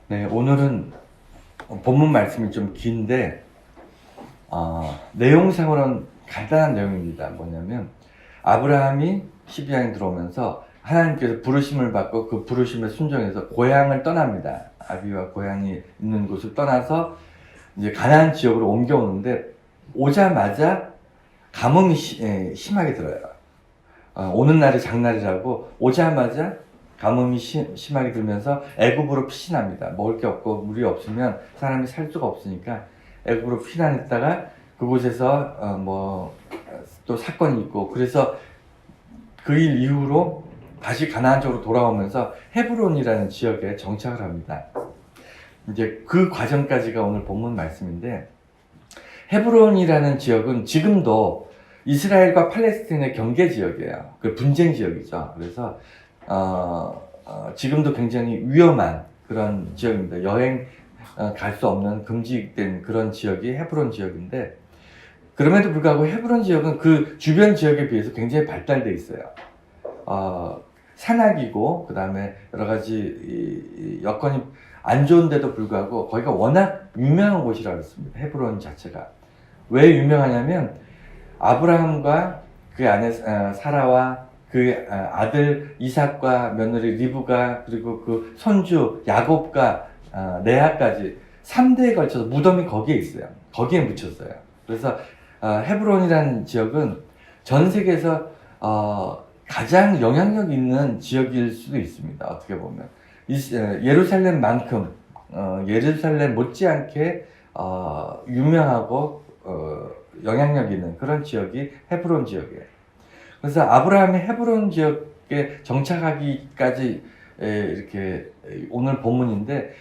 네, 오늘은 본문 말씀이 좀 긴데, 내용상으로는 간단한 내용입니다. 뭐냐면, 아브라함이 12장에 들어오면서 하나님께서 부르심을 받고 그 부르심에 순종해서 고향을 떠납니다. 아비와 고향이 있는 곳을 떠나서 이제 가나안 지역으로 옮겨오는데, 오자마자 가뭄이 심하게 들어요. 오는 날이 장날이라고 오자마자 가뭄이 심하게 들면서 애굽으로 피신합니다. 먹을 게 없고 물이 없으면 사람이 살 수가 없으니까 애굽으로 피난했다가 그곳에서 또 사건이 있고, 그래서 그 일 이후로 다시 가나안 쪽으로 돌아오면서 헤브론이라는 지역에 정착을 합니다. 이제 그 과정까지가 오늘 본문 말씀인데, 헤브론이라는 지역은 지금도 이스라엘과 팔레스타인의 경계 지역이에요. 그 분쟁 지역이죠. 그래서 지금도 굉장히 위험한 그런 지역입니다. 여행 갈 수 없는 금지된 그런 지역이 헤브론 지역인데, 그럼에도 불구하고 헤브론 지역은 그 주변 지역에 비해서 굉장히 발달되어 있어요. 산악이고, 그 다음에 여러 가지 여건이 안 좋은데도 불구하고 거기가 워낙 유명한 곳이라고 했습니다. 헤브론 자체가. 왜 유명하냐면, 아브라함과 그 아내 사라와 그 아들 이삭과 며느리 리브가, 그리고 그 손주 야곱과 레아까지 3대에 걸쳐서 무덤이 거기에 있어요. 거기에 묻혔어요. 그래서 헤브론이라는 지역은 전 세계에서 가장 영향력 있는 지역일 수도 있습니다. 어떻게 보면 예루살렘만큼 예루살렘 못지않게 유명하고 영향력 있는 그런 지역이 헤브론 지역이에요. 그래서 아브라함이 헤브론 지역에 정착하기까지 이렇게 오늘 본문인데,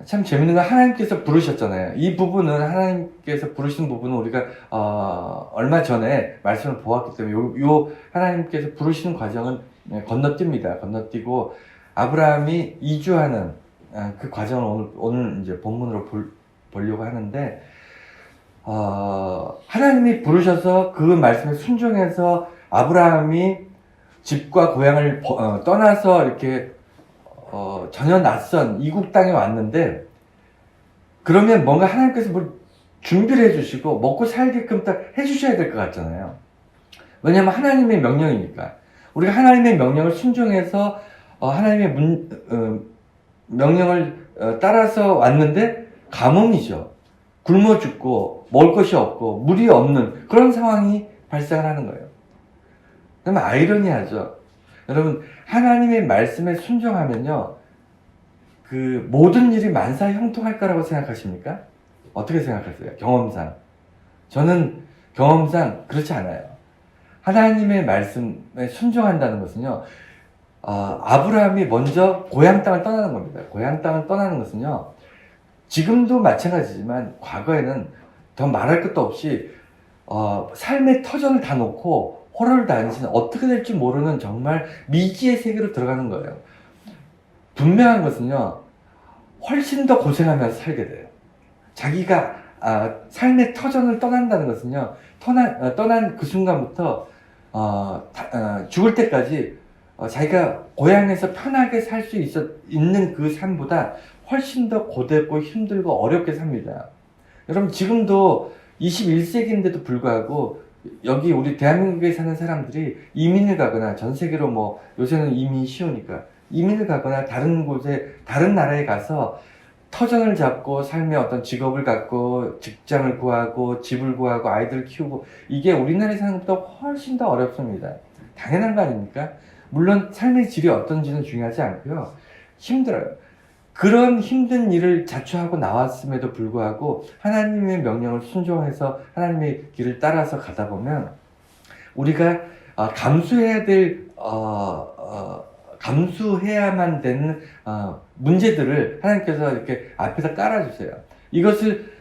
참 재밌는 건 하나님께서 부르셨잖아요. 이 부분은 하나님께서 부르신 부분은 우리가 얼마 전에 말씀을 보았기 때문에 요 하나님께서 부르시는 과정은 건너뜁니다. 건너뛰고 아브라함이 이주하는 그 과정을 오늘 이제 본문으로 보려고 하는데, 하나님이 부르셔서 그 말씀에 순종해서 아브라함이 집과 고향을 떠나서 이렇게 전혀 낯선 이국 땅에 왔는데, 그러면 뭔가 하나님께서 뭘 준비를 해주시고 먹고 살게끔 딱 해주셔야 될 것 같잖아요. 왜냐하면 하나님의 명령이니까. 우리가 하나님의 명령을 순종해서 하나님의 명령을 따라서 왔는데 가뭄이죠. 굶어 죽고 먹을 것이 없고 물이 없는 그런 상황이 발생을 하는 거예요. 그러면 아이러니하죠. 여러분, 하나님의 말씀에 순종하면요, 그 모든 일이 만사형통할 거라고 생각하십니까? 어떻게 생각하세요? 경험상. 저는 경험상 그렇지 않아요. 하나님의 말씀에 순종한다는 것은요, 아브라함이 먼저 고향 땅을 떠나는 겁니다. 고향 땅을 떠나는 것은요, 지금도 마찬가지지만 과거에는 더 말할 것도 없이 삶의 터전을 다 놓고 호를 다니시는, 어떻게 될지 모르는 정말 미지의 세계로 들어가는 거예요. 분명한 것은요, 훨씬 더 고생하면서 살게 돼요. 자기가 삶의 터전을 떠난다는 것은요, 떠난 그 순간부터 죽을 때까지 자기가 고향에서 편하게 살 수 있는 그 삶보다 훨씬 더 고되고 힘들고 어렵게 삽니다. 여러분, 지금도 21세기인데도 불구하고 여기 우리 대한민국에 사는 사람들이 이민을 가거나, 전 세계로 요새는 이민이 쉬우니까 이민을 가거나 다른 곳에, 다른 나라에 가서 터전을 잡고 삶의 어떤 직업을 갖고 직장을 구하고 집을 구하고 아이들을 키우고, 이게 우리나라에 사는 것보다 훨씬 더 어렵습니다. 당연한 거 아닙니까? 물론 삶의 질이 어떤지는 중요하지 않고요, 힘들어요. 그런 힘든 일을 자초하고 나왔음에도 불구하고 하나님의 명령을 순종해서 하나님의 길을 따라서 가다 보면 우리가 감수해야 될 감수해야만 되는 문제들을 하나님께서 이렇게 앞에다 깔아주세요. 이것을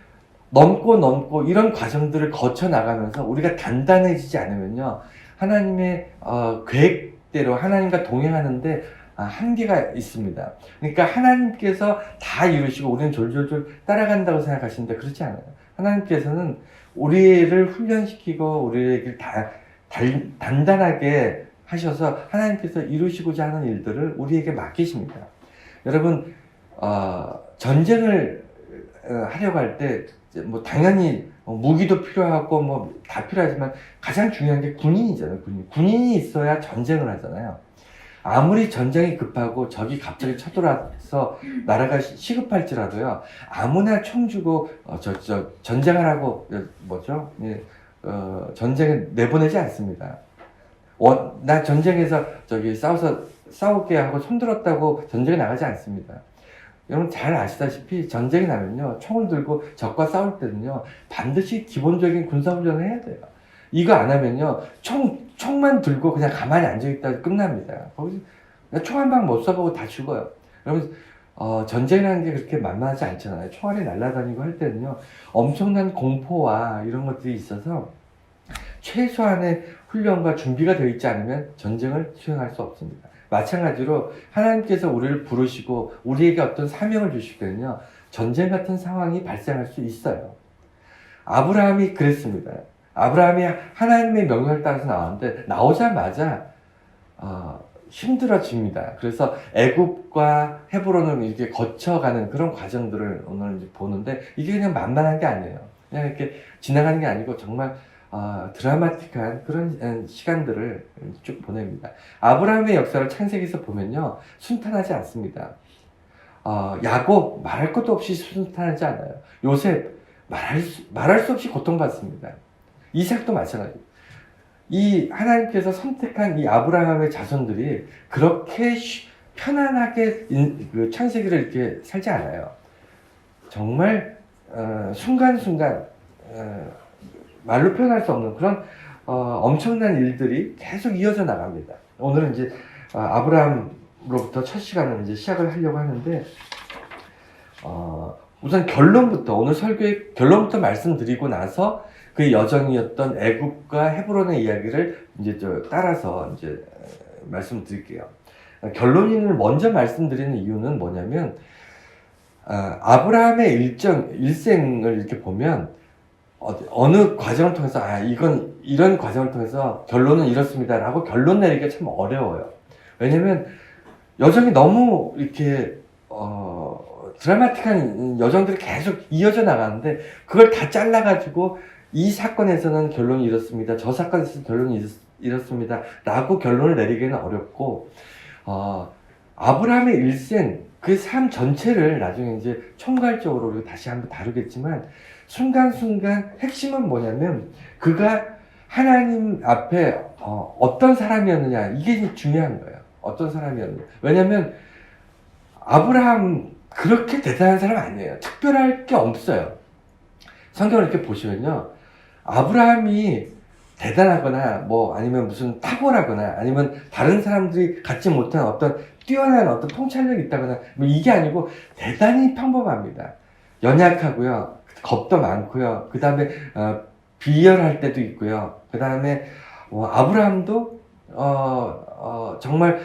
넘고 이런 과정들을 거쳐 나가면서 우리가 단단해지지 않으면요, 하나님의 계획대로 하나님과 동행하는데 한계가 있습니다. 그러니까 하나님께서 다 이루시고 우리는 졸졸졸 따라간다고 생각하시는데 그렇지 않아요. 하나님께서는 우리를 훈련시키고 우리를 단단하게 하셔서 하나님께서 이루시고자 하는 일들을 우리에게 맡기십니다. 여러분, 전쟁을 하려고 할 때 뭐 당연히 무기도 필요하고 뭐 다 필요하지만 가장 중요한 게 군인이잖아요. 군인이 있어야 전쟁을 하잖아요. 아무리 전쟁이 급하고 적이 갑자기 쳐들어와서 나라가 시급할지라도요, 아무나 총 주고 전쟁하라고 뭐죠? 예, 전쟁에 내보내지 않습니다. 나 전쟁에서 싸우게 하고 손들었다고 전쟁에 나가지 않습니다. 여러분 잘 아시다시피 전쟁이 나면요, 총을 들고 적과 싸울 때는요, 반드시 기본적인 군사훈련을 해야 돼요. 이거 안 하면요, 총만 들고 그냥 가만히 앉아있다 끝납니다. 거기서 총 한 방 못 쏴보고 다 죽어요. 여러분, 전쟁이라는 게 그렇게 만만하지 않잖아요. 총알이 날아다니고 할 때는요, 엄청난 공포와 이런 것들이 있어서 최소한의 훈련과 준비가 되어 있지 않으면 전쟁을 수행할 수 없습니다. 마찬가지로 하나님께서 우리를 부르시고 우리에게 어떤 사명을 주실 때는요, 전쟁 같은 상황이 발생할 수 있어요. 아브라함이 그랬습니다. 아브라함이 하나님의 명령을 따라서 나왔는데 나오자마자 힘들어집니다. 그래서 애굽과 헤브론을 이렇게 거쳐가는 그런 과정들을 오늘 이제 보는데, 이게 그냥 만만한 게 아니에요. 그냥 이렇게 지나가는 게 아니고 정말 드라마틱한 그런 시간들을 쭉 보냅니다. 아브라함의 역사를 창세기에서 보면요, 순탄하지 않습니다. 야곱 말할 것도 없이 순탄하지 않아요. 요셉 말할 수 없이 고통받습니다. 이삭도 마찬가지. 이 하나님께서 선택한 이 아브라함의 자손들이 그렇게 편안하게 그 창세기를 이렇게 살지 않아요. 정말 순간순간 말로 표현할 수 없는 그런 엄청난 일들이 계속 이어져 나갑니다. 오늘은 이제 아브라함으로부터 첫 시간을 이제 시작을 하려고 하는데, 우선 결론부터, 오늘 설교의 결론부터 말씀드리고 나서 그 여정이었던 애굽과 헤브론의 이야기를 이제 따라서 이제 말씀드릴게요. 결론을 먼저 말씀드리는 이유는 뭐냐면, 아브라함의 일생을 이렇게 보면 어느 과정을 통해서 이런 과정을 통해서 결론은 이렇습니다라고 결론 내리기가 참 어려워요. 왜냐면 여정이 너무 이렇게 드라마틱한 여정들이 계속 이어져 나가는데, 그걸 다 잘라가지고 이 사건에서는 결론이 이렇습니다, 저 사건에서는 결론이 이렇습니다 라고 결론을 내리기는 어렵고, 아브라함의 일생, 그 삶 전체를 나중에 이제 총괄적으로 우리가 다시 한번 다루겠지만, 순간순간 핵심은 뭐냐면 그가 하나님 앞에 어떤 사람이었느냐, 이게 중요한 거예요. 어떤 사람이었느냐. 왜냐면 아브라함 그렇게 대단한 사람 아니에요. 특별할 게 없어요. 성경을 이렇게 보시면요, 아브라함이 대단하거나 뭐 아니면 무슨 탁월하거나 아니면 다른 사람들이 갖지 못한 어떤 뛰어난 어떤 통찰력이 있다거나 뭐 이게 아니고 대단히 평범합니다. 연약하고요, 겁도 많고요, 그 다음에 비열할 때도 있고요, 그 다음에 아브라함도 정말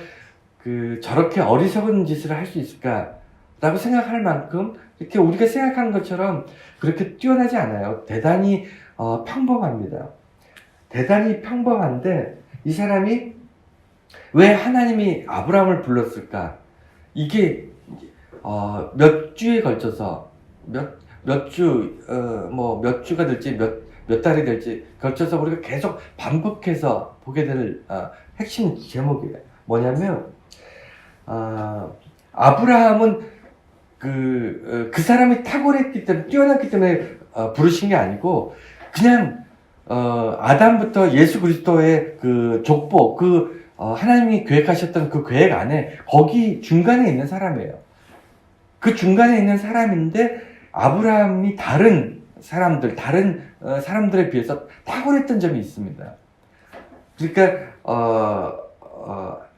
저렇게 어리석은 짓을 할 수 있을까라고 생각할 만큼 이렇게 우리가 생각하는 것처럼 그렇게 뛰어나지 않아요. 대단히 평범합니다. 대단히 평범한데, 이 사람이 왜 하나님이 아브라함을 불렀을까? 이게 몇 주에 걸쳐서 몇 주가 될지 몇 달이 될지 걸쳐서 우리가 계속 반복해서 보게 될 핵심 제목이에요. 뭐냐면 아브라함은 그 사람이 탁월했기 때문에, 뛰어났기 때문에 부르신 게 아니고, 그냥 아담부터 예수 그리스도의 그 족보, 하나님이 계획하셨던 그 계획 안에 거기 중간에 있는 사람이에요. 그 중간에 있는 사람인데, 아브라함이 다른 사람들에 비해서 탁월했던 점이 있습니다. 그러니까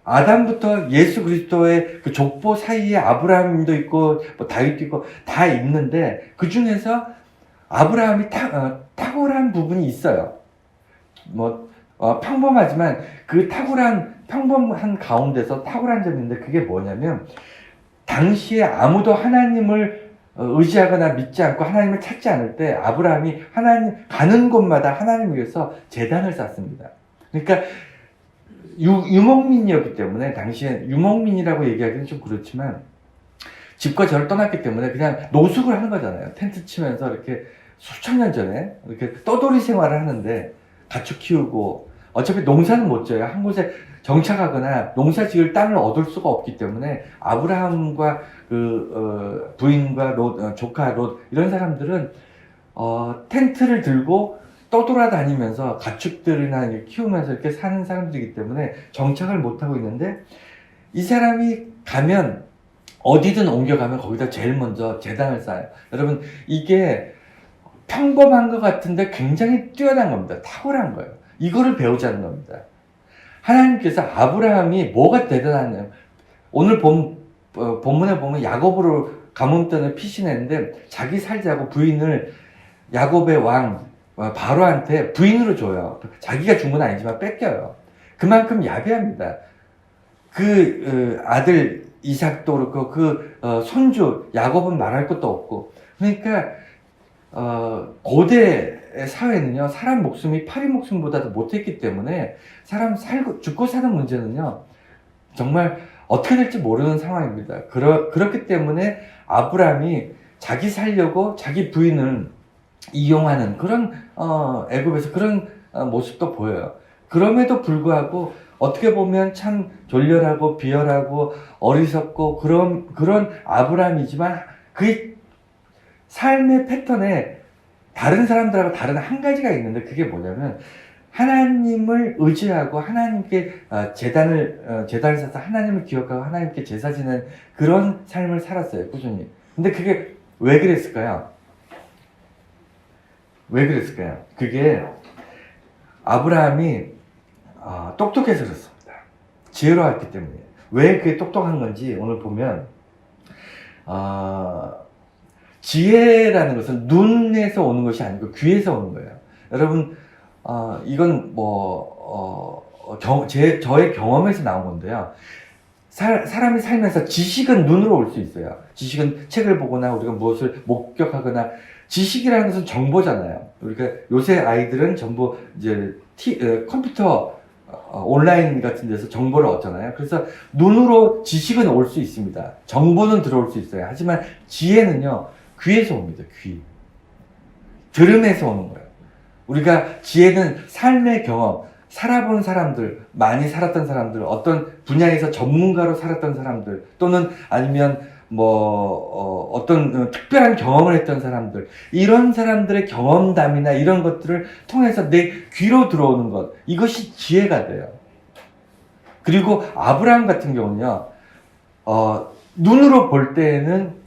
아담부터 예수 그리스도의 그 족보 사이에 아브라함도 있고 뭐 다윗도 있고 다 있는데, 그 중에서 아브라함이 탁월한 부분이 있어요. 평범하지만 그 평범한 가운데서 탁월한 점이 있는데, 그게 뭐냐면, 당시에 아무도 하나님을 의지하거나 믿지 않고 하나님을 찾지 않을 때 아브라함이 가는 곳마다 하나님을 위해서 제단을 쌓습니다. 그러니까 유목민이었기 때문에, 당시에 유목민이라고 얘기하기는 좀 그렇지만 집과 저를 떠났기 때문에 그냥 노숙을 하는 거잖아요. 텐트 치면서 이렇게 수천 년 전에 이렇게 떠돌이 생활을 하는데 가축 키우고 어차피 농사는 못 져요. 한 곳에 정착하거나 농사 지을 땅을 얻을 수가 없기 때문에 아브라함과 부인과 조카 롯 이런 사람들은 텐트를 들고 떠돌아다니면서 가축들이나 이렇게 키우면서 이렇게 사는 사람들이기 때문에 정착을 못하고 있는데 이 사람이 가면 어디든 옮겨가면 거기다 제일 먼저 제단을 쌓아요. 여러분 이게 평범한 것 같은데 굉장히 뛰어난 겁니다. 탁월한 거예요. 이거를 배우자는 겁니다. 하나님께서 아브라함이 뭐가 대단하냐면 오늘 본문에 보면 야곱으로 가뭄때문에 피신했는데 자기 살자고 부인을 야곱의 왕 바로한테 부인으로 줘요. 자기가 준 건 아니지만 뺏겨요. 그만큼 야비합니다. 아들 이삭도 그렇고 손주 야곱은 말할 것도 없고 그러니까 고대 사회는요 사람 목숨이 파리 목숨보다도 못했기 때문에 사람 죽고 사는 문제는요 정말 어떻게 될지 모르는 상황입니다. 그렇기 때문에 아브라함이 자기 살려고 자기 부인을 이용하는 그런 애굽에서 그런 모습도 보여요. 그럼에도 불구하고 어떻게 보면 참 졸렬하고 비열하고 어리석고 그런 아브라함이지만 그 삶의 패턴에 다른 사람들하고 다른 한 가지가 있는데 그게 뭐냐면 하나님을 의지하고 하나님께 제단을 사서 하나님을 기억하고 하나님께 제사 지는 그런 삶을 살았어요. 꾸준히. 근데 그게 왜 그랬을까요? 그게 아브라함이 똑똑해서 그렇습니다. 지혜로웠기 때문에. 왜 그게 똑똑한 건지 오늘 보면 지혜라는 것은 눈에서 오는 것이 아니고 귀에서 오는 거예요. 여러분 이건 저의 경험에서 나온 건데요. 사람이 살면서 지식은 눈으로 올 수 있어요. 지식은 책을 보거나 우리가 무엇을 목격하거나 지식이라는 것은 정보잖아요. 우리가 요새 아이들은 전부 이제 컴퓨터 온라인 같은 데서 정보를 얻잖아요. 그래서 눈으로 지식은 올 수 있습니다. 정보는 들어올 수 있어요. 하지만 지혜는요 귀에서 옵니다. 귀. 들음에서 오는 거예요. 우리가 지혜는 삶의 경험, 살아본 사람들, 많이 살았던 사람들, 어떤 분야에서 전문가로 살았던 사람들, 또는 아니면 어떤 특별한 경험을 했던 사람들, 이런 사람들의 경험담이나 이런 것들을 통해서 내 귀로 들어오는 것, 이것이 지혜가 돼요. 그리고 아브라함 같은 경우는요, 눈으로 볼 때에는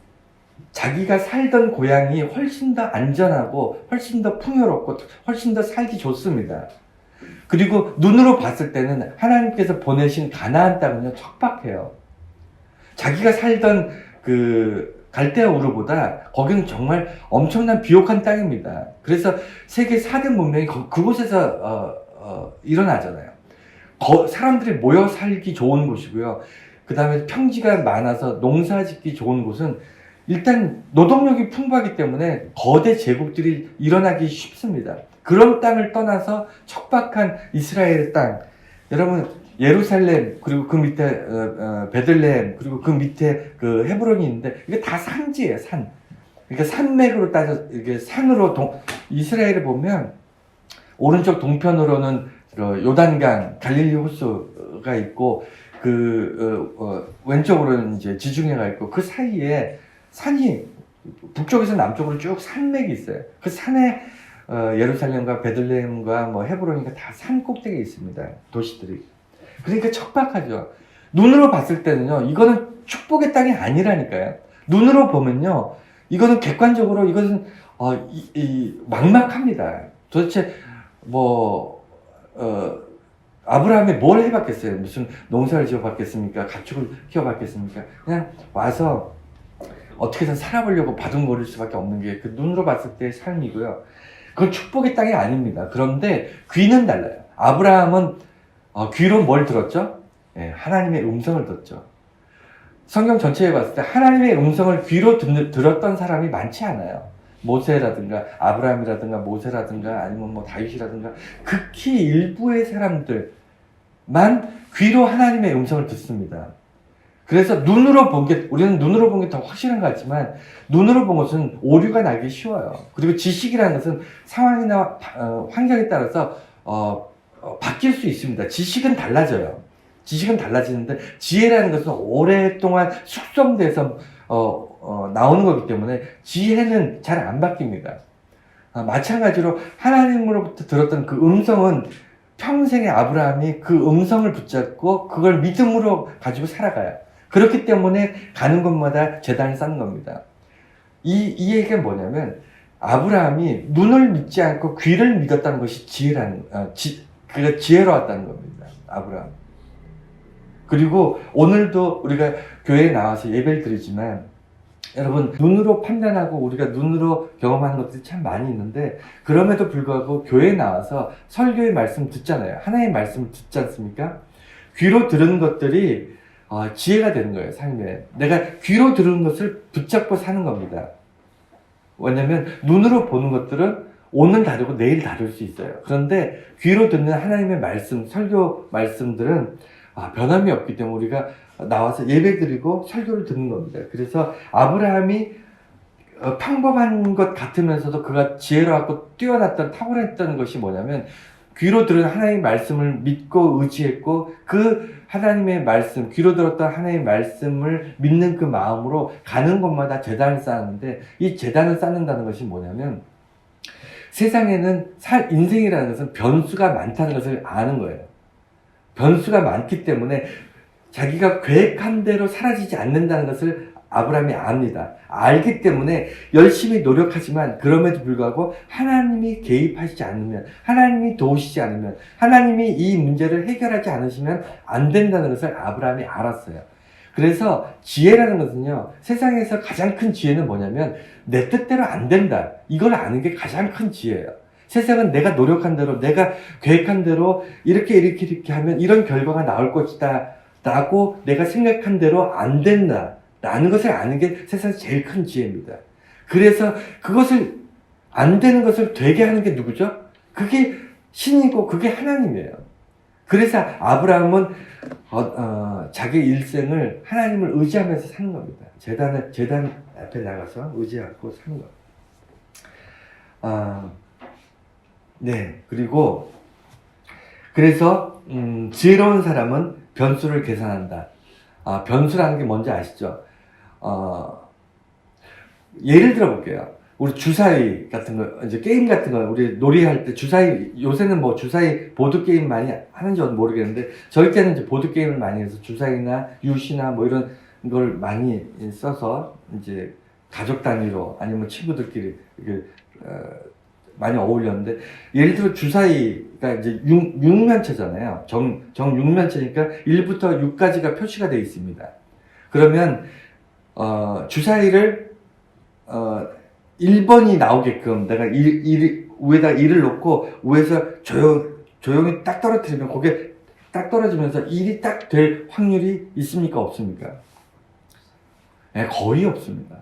자기가 살던 고향이 훨씬 더 안전하고 훨씬 더 풍요롭고 훨씬 더 살기 좋습니다. 그리고 눈으로 봤을 때는 하나님께서 보내신 가나안 땅은요 척박해요. 자기가 살던 갈대아 우르보다 거기는 정말 엄청난 비옥한 땅입니다. 그래서 세계 4대 문명이 그곳에서 일어나잖아요. 사람들이 모여 살기 좋은 곳이고요. 그 다음에 평지가 많아서 농사 짓기 좋은 곳은 일단 노동력이 풍부하기 때문에 거대 제국들이 일어나기 쉽습니다. 그런 땅을 떠나서 척박한 이스라엘의 땅, 여러분 예루살렘 그리고 그 밑에 베들레헴 그리고 그 밑에 헤브론이 있는데 이게 다 산지예요. 산. 그러니까 산맥으로 따져 이게 산으로 이스라엘을 보면 오른쪽 동편으로는 요단강 갈릴리 호수가 있고 왼쪽으로는 이제 지중해가 있고 그 사이에 산이 북쪽에서 남쪽으로 쭉 산맥이 있어요. 그 산에 예루살렘과 베들레헴과 헤브론이가 다 산 꼭대기에 있습니다. 도시들이. 그러니까 척박하죠. 눈으로 봤을 때는요, 이거는 축복의 땅이 아니라니까요. 눈으로 보면요, 이거는 객관적으로 이것은 막막합니다. 도대체 아브라함이 뭘 해봤겠어요? 무슨 농사를 지어봤겠습니까? 가축을 키워봤겠습니까? 그냥 와서 어떻게든 살아보려고 바둥거릴 수밖에 없는 게 그 눈으로 봤을 때의 삶이고요. 그건 축복의 땅이 아닙니다. 그런데 귀는 달라요. 아브라함은 귀로 뭘 들었죠? 예, 하나님의 음성을 듣죠. 성경 전체에 봤을 때 하나님의 음성을 귀로 들었던 사람이 많지 않아요. 모세라든가 아브라함이라든가 모세라든가 아니면 다윗이라든가 극히 일부의 사람들만 귀로 하나님의 음성을 듣습니다. 그래서 우리는 눈으로 본 게 더 확실한 것 같지만, 눈으로 본 것은 오류가 나기 쉬워요. 그리고 지식이라는 것은 상황이나 환경에 따라서 바뀔 수 있습니다. 지식은 달라져요. 지식은 달라지는데, 지혜라는 것은 오랫동안 숙성돼서 나오는 거기 때문에 지혜는 잘 안 바뀝니다. 마찬가지로 하나님으로부터 들었던 그 음성은 평생에 아브라함이 그 음성을 붙잡고 그걸 믿음으로 가지고 살아가요. 그렇기 때문에 가는 곳마다 제단을 쌓는 겁니다. 이 얘기가 뭐냐면, 아브라함이 눈을 믿지 않고 귀를 믿었다는 것이 그가 지혜로웠다는 겁니다. 아브라함. 그리고 오늘도 우리가 교회에 나와서 예배를 드리지만, 여러분, 눈으로 판단하고 우리가 눈으로 경험하는 것들이 참 많이 있는데, 그럼에도 불구하고 교회에 나와서 설교의 말씀 듣잖아요. 하나님의 말씀을 듣지 않습니까? 귀로 들은 것들이 지혜가 되는 거예요, 삶에. 내가 귀로 들은 것을 붙잡고 사는 겁니다. 왜냐면 눈으로 보는 것들은 오늘 다르고 내일 다를 수 있어요. 그런데 귀로 듣는 하나님의 말씀, 설교 말씀들은 변함이 없기 때문에 우리가 나와서 예배 드리고 설교를 듣는 겁니다. 그래서 아브라함이 평범한 것 같으면서도 그가 지혜로웠고 뛰어났던, 탁월했던 것이 뭐냐면, 귀로 들은 하나님의 말씀을 믿고 의지했고, 그 하나님의 말씀, 귀로 들었던 하나님의 말씀을 믿는 그 마음으로 가는 곳마다 제단을 쌓았는데, 이 제단을 쌓는다는 것이 뭐냐면, 세상에는 인생이라는 것은 변수가 많다는 것을 아는 거예요. 변수가 많기 때문에 자기가 계획한 대로 사라지지 않는다는 것을 아브라함이 압니다. 알기 때문에 열심히 노력하지만, 그럼에도 불구하고 하나님이 개입하시지 않으면, 하나님이 도우시지 않으면, 하나님이 이 문제를 해결하지 않으시면 안 된다는 것을 아브라함이 알았어요. 그래서 지혜라는 것은요, 세상에서 가장 큰 지혜는 뭐냐면, 내 뜻대로 안 된다, 이걸 아는 게 가장 큰 지혜예요. 세상은 내가 노력한 대로, 내가 계획한 대로 이렇게 하면 이런 결과가 나올 것이다 라고 내가 생각한 대로 안 된다 라는 것을 아는 게 세상에서 제일 큰 지혜입니다. 그래서 그것을, 안 되는 것을 되게 하는 게 누구죠? 그게 신이고 그게 하나님이에요. 그래서 아브라함은 자기 일생을 하나님을 의지하면서 사는 겁니다. 제단 앞에 나가서 의지하고 사는 겁니다. 네. 그리고 그래서 지혜로운 사람은 변수를 계산한다. 변수라는 게 뭔지 아시죠? 예를 들어 볼게요. 우리 주사위 같은 거, 이제 게임 같은 거, 우리 놀이할 때 주사위, 요새는 뭐 주사위 보드게임 많이 하는지 모르겠는데, 저희 때는 이제 보드게임을 많이 해서 주사위나 유시나 뭐 이런 걸 많이 써서 이제 가족 단위로 아니면 친구들끼리 많이 어울렸는데, 예를 들어 주사위가 이제 6면체잖아요. 정 6면체니까 1부터 6까지가 표시가 되어 있습니다. 그러면 주사위를 1번이 나오게끔 내가 위에다 1을 놓고 위에서 조용히 딱 떨어뜨리면 그게 딱 떨어지면서 1이 딱 될 확률이 있습니까? 없습니까? 네, 거의 없습니다.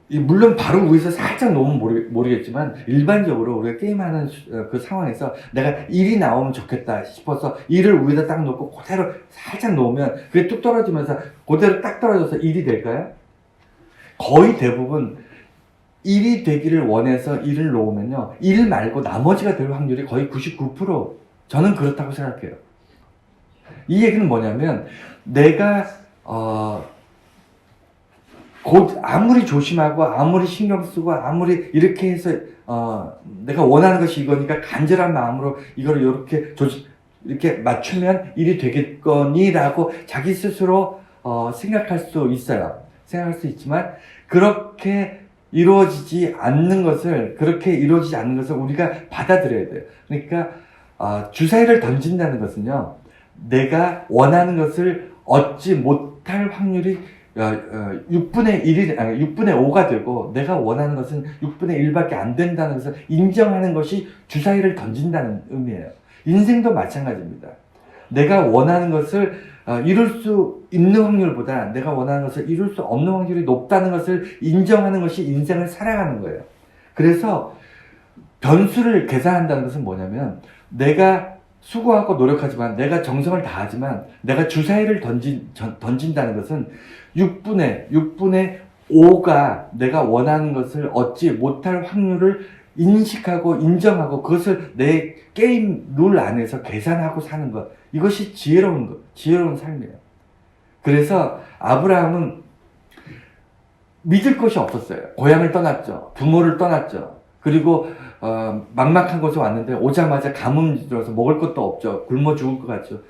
물론 바로 위에서 살짝 놓으면 모르겠지만, 일반적으로 우리가 게임하는 그 상황에서 내가 1이 나오면 좋겠다 싶어서 1을 위에다 딱 놓고 그대로 살짝 놓으면 그게 뚝 떨어지면서 그대로 딱 떨어져서 1이 될까요? 거의 대부분 1이 되기를 원해서 1을 놓으면요, 1 말고 나머지가 될 확률이 거의 99%, 저는 그렇다고 생각해요. 이 얘기는 뭐냐면, 내가 아무리 조심하고 아무리 신경 쓰고 아무리 이렇게 해서 내가 원하는 것이 이거니까 간절한 마음으로 이걸 이렇게 맞추면 일이 되겠거니라고 자기 스스로 생각할 수 있어요. 생각할 수 있지만, 그렇게 이루어지지 않는 것을 우리가 받아들여야 돼요. 그러니까 주사위를 던진다는 것은요, 내가 원하는 것을 얻지 못할 확률이 6분의 5가 되고, 내가 원하는 것은 6분의 1밖에 안 된다는 것을 인정하는 것이 주사위를 던진다는 의미예요. 인생도 마찬가지입니다. 내가 원하는 것을 이룰 수 있는 확률보다 내가 원하는 것을 이룰 수 없는 확률이 높다는 것을 인정하는 것이 인생을 살아가는 거예요. 그래서 변수를 계산한다는 것은 뭐냐면, 내가 수고하고 노력하지만 내가 정성을 다하지만 내가 주사위를 던진다는 것은 6분의 5가 내가 원하는 것을 얻지 못할 확률을 인식하고 인정하고 그것을 내 게임 룰 안에서 계산하고 사는 것. 이것이 지혜로운 삶이에요. 그래서 아브라함은 믿을 것이 없었어요. 고향을 떠났죠. 부모를 떠났죠. 그리고 막막한 곳에 왔는데 오자마자 가뭄이 들어서 먹을 것도 없죠. 굶어 죽을 것 같죠.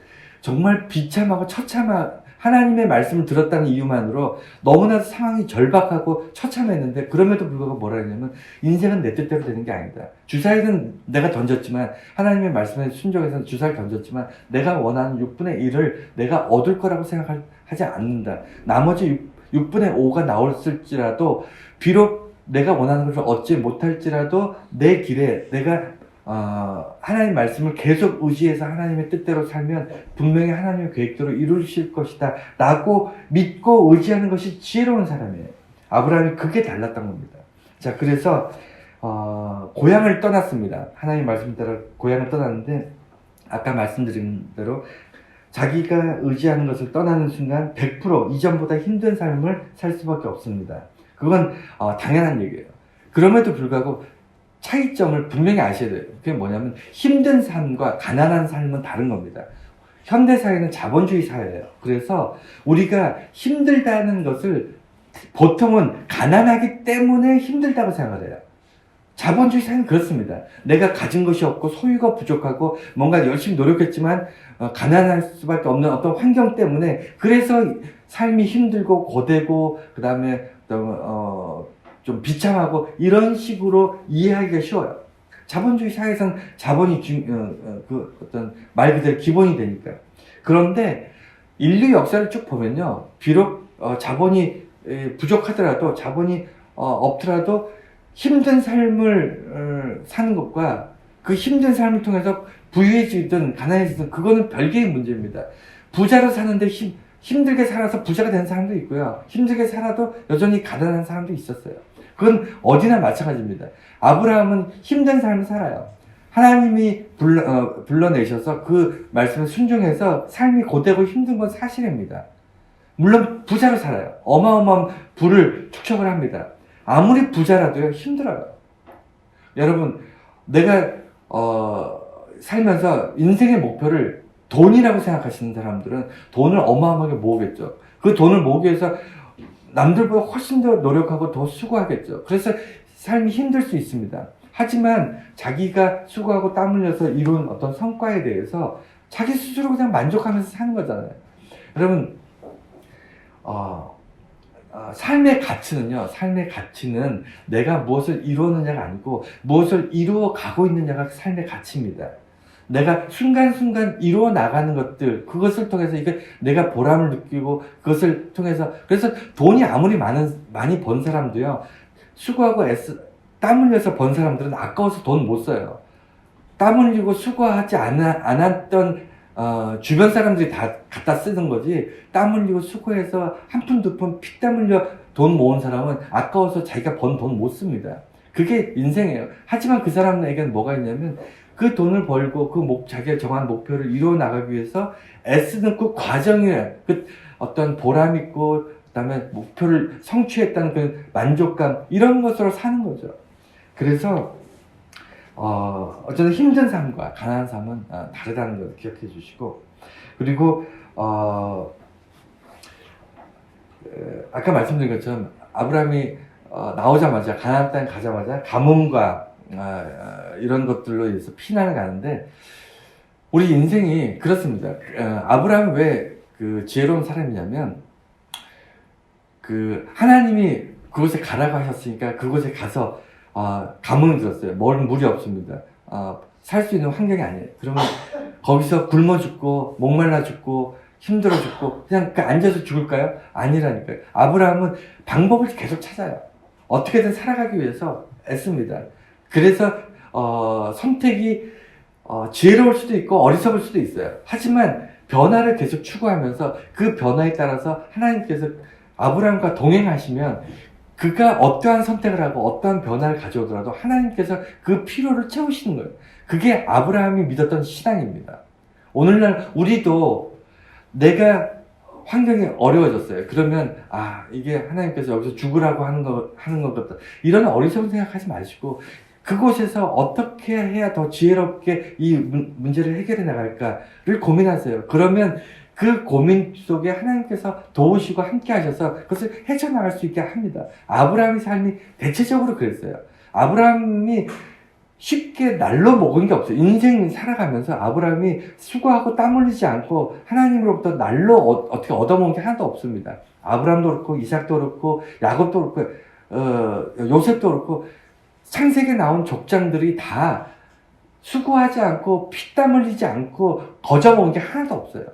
정말 비참하고 처참한 하나님의 말씀을 들었다는 이유만으로 너무나도 상황이 절박하고 처참했는데 그럼에도 불구하고 뭐라 했냐면 인생은 내 뜻대로 되는 게 아니다. 주사위는 내가 던졌지만 하나님의 말씀에 순종해서 주사위를 던졌지만 내가 원하는 6분의 1을 내가 얻을 거라고 생각하지 않는다. 나머지 6분의 5가 나올지라도 비록 내가 원하는 것을 얻지 못할지라도 내 길에 내가 하나님 말씀을 계속 의지해서 하나님의 뜻대로 살면 분명히 하나님의 계획대로 이루실 것이다 라고 믿고 의지하는 것이 지혜로운 사람이에요. 아브라함이 그게 달랐던 겁니다. 자, 그래서 고향을 떠났습니다. 하나님 말씀 따라 고향을 떠났는데 아까 말씀드린 대로 자기가 의지하는 것을 떠나는 순간 100% 이전보다 힘든 삶을 살 수밖에 없습니다. 그건 당연한 얘기예요. 그럼에도 불구하고 차이점을 분명히 아셔야 돼요. 그게 뭐냐면 힘든 삶과 가난한 삶은 다른 겁니다. 현대사회는 자본주의 사회예요. 그래서 우리가 힘들다는 것을 보통은 가난하기 때문에 힘들다고 생각을 해요. 자본주의 사회는 그렇습니다. 내가 가진 것이 없고 소유가 부족하고 뭔가 열심히 노력했지만 가난할 수밖에 없는 어떤 환경 때문에 그래서 삶이 힘들고 고되고 그 다음에 좀 비참하고 이런 식으로 이해하기가 쉬워요. 자본주의 사회에서는 자본이 그 어떤 말 그대로 기본이 되니까. 그런데 인류 역사를 쭉 보면요, 비록 자본이 부족하더라도 자본이 없더라도 힘든 삶을 사는 것과 그 힘든 삶을 통해서 부유해지든 가난해지든 그거는 별개의 문제입니다. 부자로 사는데 힘들게 살아서 부자가 된 사람도 있고요. 힘들게 살아도 여전히 가난한 사람도 있었어요. 그건 어디나 마찬가지입니다. 아브라함은 힘든 삶을 살아요. 하나님이 불러내셔서 그 말씀에 순종해서 삶이 고되고 힘든 건 사실입니다. 물론 부자로 살아요. 어마어마한 부를 축적을 합니다. 아무리 부자라도요, 힘들어요. 여러분, 내가 살면서 인생의 목표를 돈이라고 생각하시는 사람들은 돈을 어마어마하게 모으겠죠. 그 돈을 모으기 위해서 남들보다 훨씬 더 노력하고 더 수고하겠죠. 그래서 삶이 힘들 수 있습니다. 하지만 자기가 수고하고 땀 흘려서 이룬 어떤 성과에 대해서 자기 스스로 그냥 만족하면서 사는 거잖아요. 여러분, 삶의 가치는 내가 무엇을 이루었느냐가 아니고 무엇을 이루어 가고 있느냐가 삶의 가치입니다. 내가 순간순간 이루어 나가는 것들, 그것을 통해서 이게 내가 보람을 느끼고 그것을 통해서, 그래서 돈이 아무리 많이 번 사람도요, 수고하고 땀 흘려서 번 사람들은 아까워서 돈 못 써요. 땀 흘리고 수고하지 않았던 주변 사람들이 다 갖다 쓰는 거지, 땀 흘리고 수고해서 한 푼 두 푼 피땀 흘려 돈 모은 사람은 아까워서 자기가 번 돈 못 씁니다. 그게 인생이에요. 하지만 그 사람에게는 뭐가 있냐면 그 돈을 벌고 자기가 정한 목표를 이루어 나가기 위해서 애쓰는 그 과정에 그 어떤 보람 있고 그다음에 목표를 성취했다는 그 만족감, 이런 것으로 사는 거죠. 그래서 어쨌든 힘든 삶과 가난한 삶은 다르다는 걸 기억해 주시고, 그리고 아까 말씀드린 것처럼 아브라함이 나오자마자, 가나안 땅에 가자마자 가뭄과 이런 것들로 인해서 피난을 가는데, 우리 인생이 그렇습니다. 아브라함이 왜 그 지혜로운 사람이냐면, 그 하나님이 그곳에 가라고 하셨으니까 그곳에 가서 가뭄이 들었어요. 물이 없습니다. 살 수 있는 환경이 아니에요. 그러면 거기서 굶어 죽고 목말라 죽고 힘들어 죽고 그냥 앉아서 죽을까요? 아니라니까요. 아브라함은 방법을 계속 찾아요. 어떻게든 살아가기 위해서 애씁니다. 그래서 선택이 지혜로울 수도 있고 어리석을 수도 있어요. 하지만 변화를 계속 추구하면서 그 변화에 따라서 하나님께서 아브라함과 동행하시면 그가 어떠한 선택을 하고 어떠한 변화를 가져오더라도 하나님께서 그 필요를 채우시는 거예요. 그게 아브라함이 믿었던 신앙입니다. 오늘날 우리도 내가 환경이 어려워졌어요. 그러면 이게 하나님께서 여기서 죽으라고 하는 것 같다. 이런 어리석은 생각하지 마시고 그곳에서 어떻게 해야 더 지혜롭게 이 문제를 해결해 나갈까를 고민하세요. 그러면 그 고민 속에 하나님께서 도우시고 함께 하셔서 그것을 헤쳐나갈 수 있게 합니다. 아브라함의 삶이 대체적으로 그랬어요. 아브라함이 쉽게 날로 먹은 게 없어요. 인생 살아가면서 아브라함이 수고하고 땀 흘리지 않고 하나님으로부터 날로 어떻게 얻어먹은 게 하나도 없습니다. 아브라함도 그렇고 이삭도 그렇고 야곱도 그렇고 요셉도 그렇고 창세기에 나온 족장들이 다 수고하지 않고 피땀 흘리지 않고 거저먹은 게 하나도 없어요.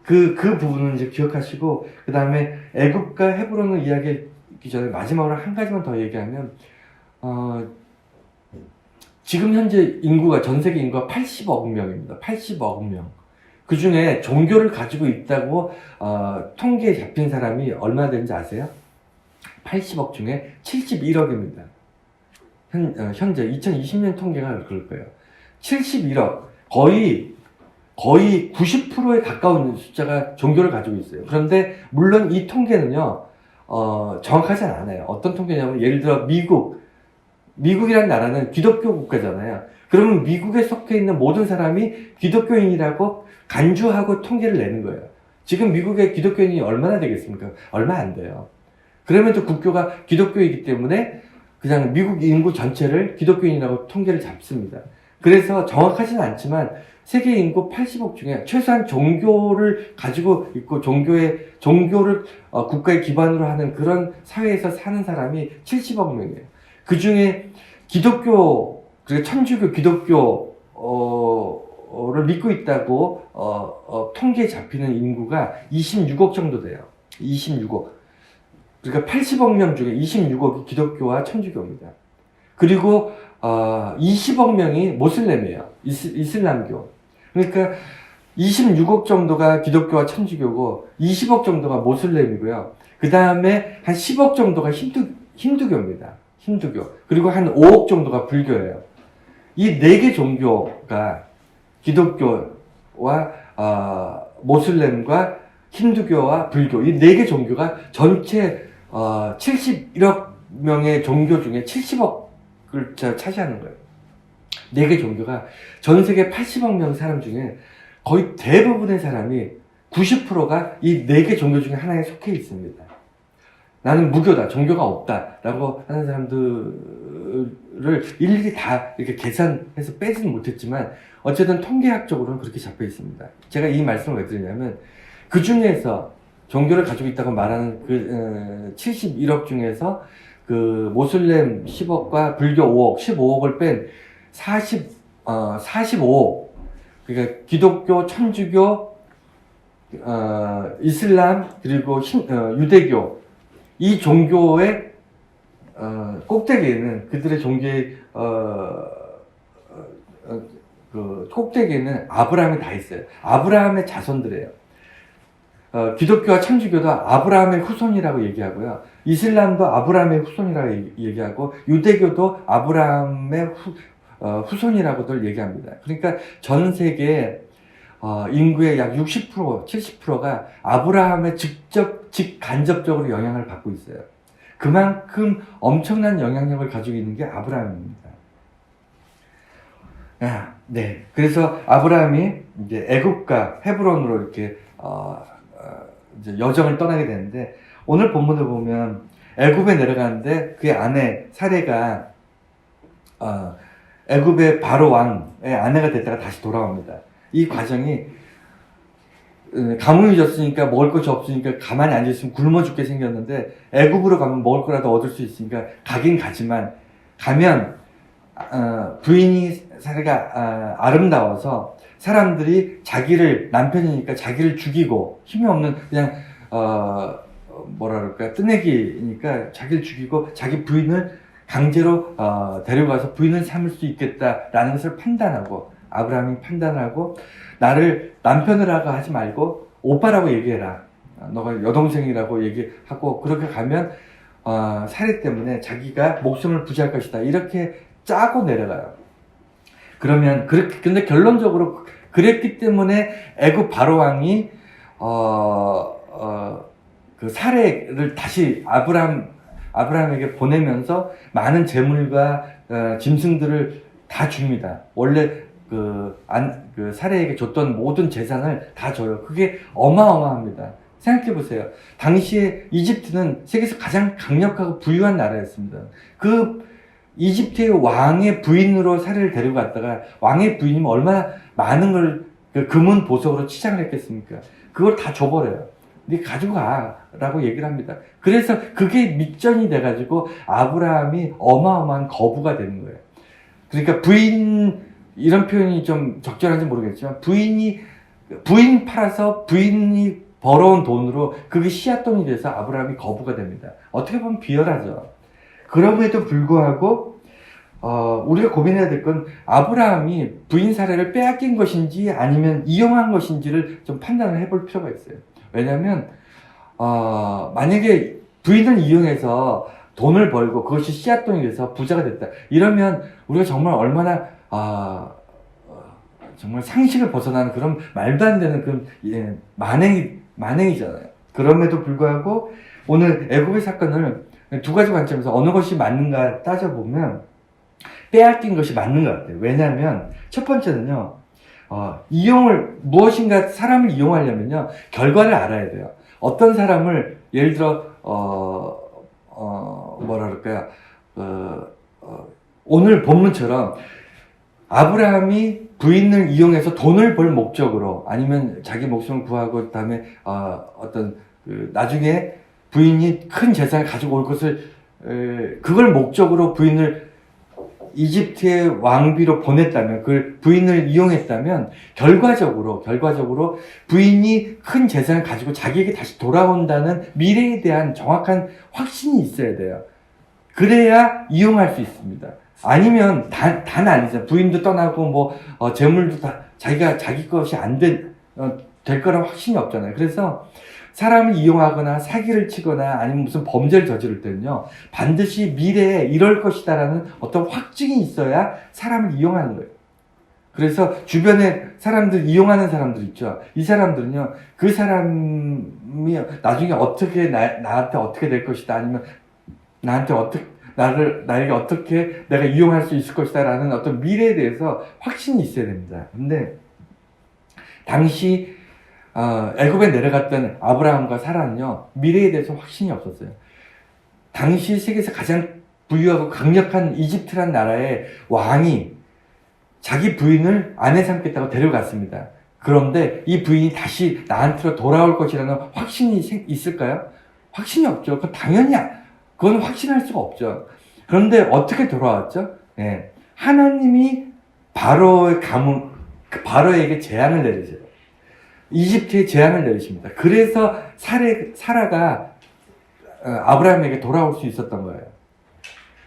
그 부분은 이제 기억하시고, 그 다음에 애굽과 헤브론을 이야기하기 전에 마지막으로 한 가지만 더 얘기하면, 지금 현재 인구가, 전 세계 인구가 80억 명입니다. 80억 명. 그 중에 종교를 가지고 있다고, 통계에 잡힌 사람이 얼마나 되는지 아세요? 80억 중에 71억입니다. 현재 2020년 통계가 그럴 거예요. 71억. 거의 90%에 가까운 숫자가 종교를 가지고 있어요. 그런데 물론 이 통계는요, 정확하진 않아요. 어떤 통계냐면 예를 들어 미국이라는 나라는 기독교 국가잖아요. 그러면 미국에 속해 있는 모든 사람이 기독교인이라고 간주하고 통계를 내는 거예요. 지금 미국의 기독교인이 얼마나 되겠습니까? 얼마 안 돼요. 그러면 또 국교가 기독교이기 때문에 그냥 미국 인구 전체를 기독교인이라고 통계를 잡습니다. 그래서 정확하진 않지만 세계 인구 80억 중에 최소한 종교를 가지고 있고 종교를 국가의 기반으로 하는 그런 사회에서 사는 사람이 70억 명이에요. 그 중에 기독교, 그리고 천주교 기독교를 믿고 있다고 통계에 잡히는 인구가 26억 정도 돼요. 26억. 그러니까 80억 명 중에 26억이 기독교와 천주교입니다. 그리고 20억 명이 모슬렘이에요. 이슬람교. 그러니까 26억 정도가 기독교와 천주교고 20억 정도가 모슬렘이고요. 그 다음에 한 10억 정도가 힌두교입니다. 힌두교. 그리고 한 5억 정도가 불교예요. 이 4개 종교가 기독교와 모슬렘과 힌두교와 불교, 이 4개 종교가 전체 71억 명의 종교 중에 70억을 차지하는 거예요. 4개 종교가 전 세계 80억 명 사람 중에 거의 대부분의 사람이 90%가 이 4개 종교 중에 하나에 속해 있습니다. 나는 무교다, 종교가 없다 라고 하는 사람들을 일일이 다 이렇게 계산해서 빼지는 못했지만 어쨌든 통계학적으로는 그렇게 잡혀 있습니다. 제가 이 말씀을 왜 드리냐면 그 중에서 종교를 가지고 있다고 말하는 그 71억 중에서 그 모슬렘 10억과 불교 5억, 15억을 뺀 45억, 그러니까 기독교, 천주교, 이슬람, 그리고 유대교, 이 종교의 꼭대기에는, 그들의 종교의 그 꼭대기에는 아브라함이 다 있어요. 아브라함의 자손들이에요. 기독교와 천주교도 아브라함의 후손이라고 얘기하고요. 이슬람도 아브라함의 후손이라고 얘기하고, 유대교도 아브라함의 후손이라고들 얘기합니다. 그러니까 전 세계 인구의 약 60%, 70%가 아브라함의 직간접적으로 영향을 받고 있어요. 그만큼 엄청난 영향력을 가지고 있는 게 아브라함입니다. 네. 그래서 아브라함이 이제 애굽과 헤브론으로 이렇게 이제 여정을 떠나게 되는데, 오늘 본문을 보면 애굽에 내려가는데 그의 아내 사레가 애굽의 바로 왕의 아내가 됐다가 다시 돌아옵니다. 이 과정이 가뭄이 졌으니까 먹을 것이 없으니까 가만히 앉아있으면 굶어 죽게 생겼는데 애굽으로 가면 먹을 거라도 얻을 수 있으니까 가긴 가지만 가면 부인이 사레가 아름다워서 사람들이 남편이니까 자기를 죽이고, 힘이 없는 그냥 뭐라 그럴까, 뜨내기니까 자기를 죽이고 자기 부인을 강제로 데려가서 부인을 삼을 수 있겠다라는 것을 아브라함이 판단하고, 나를 남편이라고 하지 말고 오빠라고 얘기해라, 너가 여동생이라고 얘기하고, 그렇게 가면 사례 때문에 자기가 목숨을 부지할 것이다, 이렇게 짜고 내려가요. 그러면 근데 결론적으로 그랬기 때문에 애굽 바로 왕이 그 사례를 다시 아브라함에게 보내면서 많은 재물과 짐승들을 다 줍니다. 원래 그 사례에게 줬던 모든 재산을 다 줘요. 그게 어마어마합니다. 생각해 보세요. 당시에 이집트는 세계에서 가장 강력하고 부유한 나라였습니다. 그 이집트의 왕의 부인으로 사례를 데리고 갔다가 왕의 부인이면 얼마나 많은 걸 그 금은 보석으로 치장을 했겠습니까? 그걸 다 줘버려요. 네 가지고 가라고 얘기를 합니다. 그래서 그게 밑전이 돼가지고 아브라함이 어마어마한 거부가 되는 거예요. 그러니까 이런 표현이 좀 적절한지 모르겠지만 부인 팔아서 부인이 벌어온 돈으로 그게 씨앗돈이 돼서 아브라함이 거부가 됩니다. 어떻게 보면 비열하죠. 그럼에도 불구하고 우리가 고민해야 될 건 아브라함이 부인 사례를 빼앗긴 것인지 아니면 이용한 것인지를 좀 판단을 해볼 필요가 있어요. 왜냐하면 만약에 부인을 이용해서 돈을 벌고 그것이 씨앗돈이 돼서 부자가 됐다. 이러면 우리가 정말 얼마나 정말 상식을 벗어나는 그런 말도 안 되는 그런 만행이잖아요. 그럼에도 불구하고 오늘 애굽의 사건을 두 가지 관점에서 어느 것이 맞는가 따져보면 빼앗긴 것이 맞는 것 같아요. 왜냐하면 첫 번째는요, 무엇인가 사람을 이용하려면요, 결과를 알아야 돼요. 어떤 사람을, 예를 들어, 뭐라 그럴까요, 오늘 본문처럼 아브라함이 부인을 이용해서 돈을 벌 목적으로 아니면 자기 목숨을 구하고 그다음에 나중에 부인이 큰 재산을 가지고 올 것을 그걸 목적으로 부인을 이집트의 왕비로 보냈다면, 그 부인을 이용했다면 결과적으로 부인이 큰 재산을 가지고 자기에게 다시 돌아온다는 미래에 대한 정확한 확신이 있어야 돼요. 그래야 이용할 수 있습니다. 아니면 단 아니죠. 부인도 떠나고 재물도 다 자기 것이 안 될 거란 확신이 없잖아요. 그래서 사람을 이용하거나 사기를 치거나 아니면 무슨 범죄를 저지를 때는요, 반드시 미래에 이럴 것이다라는 어떤 확증이 있어야 사람을 이용하는 거예요. 그래서 주변에 이용하는 사람들 있죠. 이 사람들은요, 그 사람이 나중에 나한테 어떻게 될 것이다, 아니면 나에게 어떻게 내가 이용할 수 있을 것이다 라는 어떤 미래에 대해서 확신이 있어야 됩니다. 근데 당시 애굽에 내려갔던 아브라함과 사라는요, 미래에 대해서 확신이 없었어요. 당시 세계에서 가장 부유하고 강력한 이집트란 나라의 왕이 자기 부인을 아내 삼겠다고 데려갔습니다. 그런데 이 부인이 다시 나한테로 돌아올 것이라는 확신이 있을까요? 확신이 없죠. 그건 확신할 수가 없죠. 그런데 어떻게 돌아왔죠? 네. 하나님이 바로에게 재앙을 내리세요. 이집트에 재앙을 내리십니다. 그래서 사라가 아브라함에게 돌아올 수 있었던 거예요.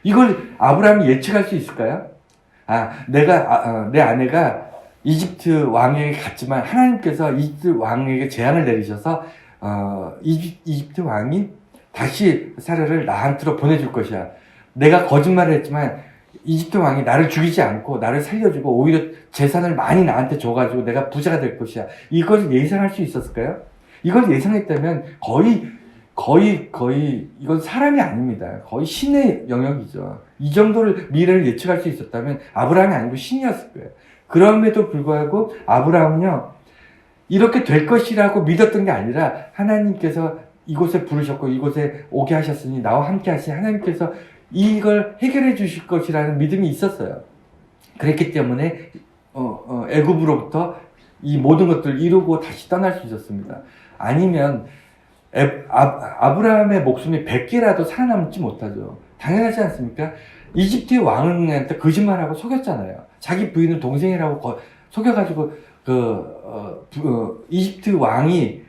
이걸 아브라함이 예측할 수 있을까요? 내 아내가 이집트 왕에게 갔지만 하나님께서 이집트 왕에게 재앙을 내리셔서 이집트 왕이 다시 사라를 나한테로 보내줄 것이야. 내가 거짓말을 했지만 이집트 왕이 나를 죽이지 않고 나를 살려주고 오히려 재산을 많이 나한테 줘가지고 내가 부자가 될 것이야. 이걸 예상할 수 있었을까요? 이걸 예상했다면 거의 이건 사람이 아닙니다. 거의 신의 영역이죠. 이 정도를 미래를 예측할 수 있었다면 아브라함이 아니고 신이었을 거예요. 그럼에도 불구하고 아브라함은요, 이렇게 될 것이라고 믿었던 게 아니라 하나님께서 이곳에 부르셨고 이곳에 오게 하셨으니 나와 함께 하신 하나님께서 이걸 해결해 주실 것이라는 믿음이 있었어요. 그랬기 때문에 애굽으로부터 이 모든 것들을 이루고 다시 떠날 수 있었습니다. 아니면 아브라함의 목숨이 100개라도 살아남지 못하죠. 당연하지 않습니까? 이집트의 왕한테 거짓말하고 속였잖아요. 자기 부인을 동생이라고 속여가지고 이집트 왕이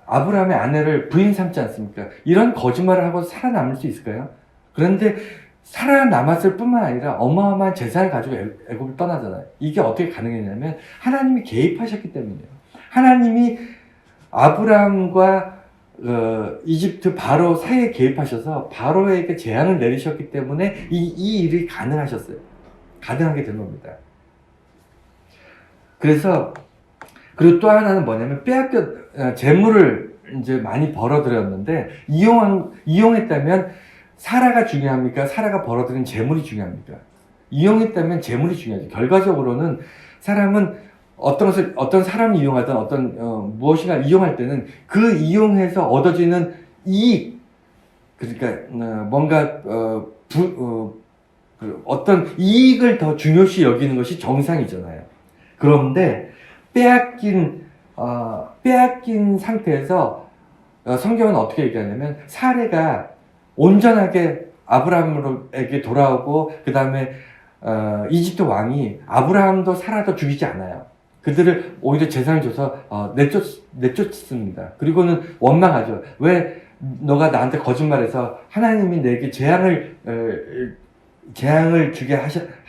아브라함의 아내를 부인 삼지 않습니까? 이런 거짓말을 하고 살아남을 수 있을까요? 그런데 살아남았을 뿐만 아니라 어마어마한 재산을 가지고 애굽을 떠나잖아요. 이게 어떻게 가능했냐면 하나님이 개입하셨기 때문이에요. 하나님이 아브라함과 이집트 바로 사이에 개입하셔서 바로에게 재앙을 내리셨기 때문에 이 일이 가능하게 된 겁니다. 그래서 그리고 또 하나는 뭐냐면 재물을 이제 많이 벌어들였는데 이용했다면 사라가 중요합니까? 사라가 벌어들인 재물이 중요합니까? 이용했다면 재물이 중요하죠. 결과적으로는 사람은 어떤 사람을 이용하든 무엇인가 이용할 때는 그 이용해서 얻어지는 이익, 그러니까 뭔가 어떤 이익을 더 중요시 여기는 것이 정상이잖아요. 그런데 빼앗긴 상태에서 성경은 어떻게 얘기하냐면 사례가 온전하게 아브라함에게 돌아오고 그 다음에 이집트 왕이 아브라함도 사라도 죽이지 않아요. 그들을 오히려 재산을 줘서 내쫓습니다. 그리고는 원망하죠. 왜 너가 나한테 거짓말해서 하나님이 내게 재앙을 주게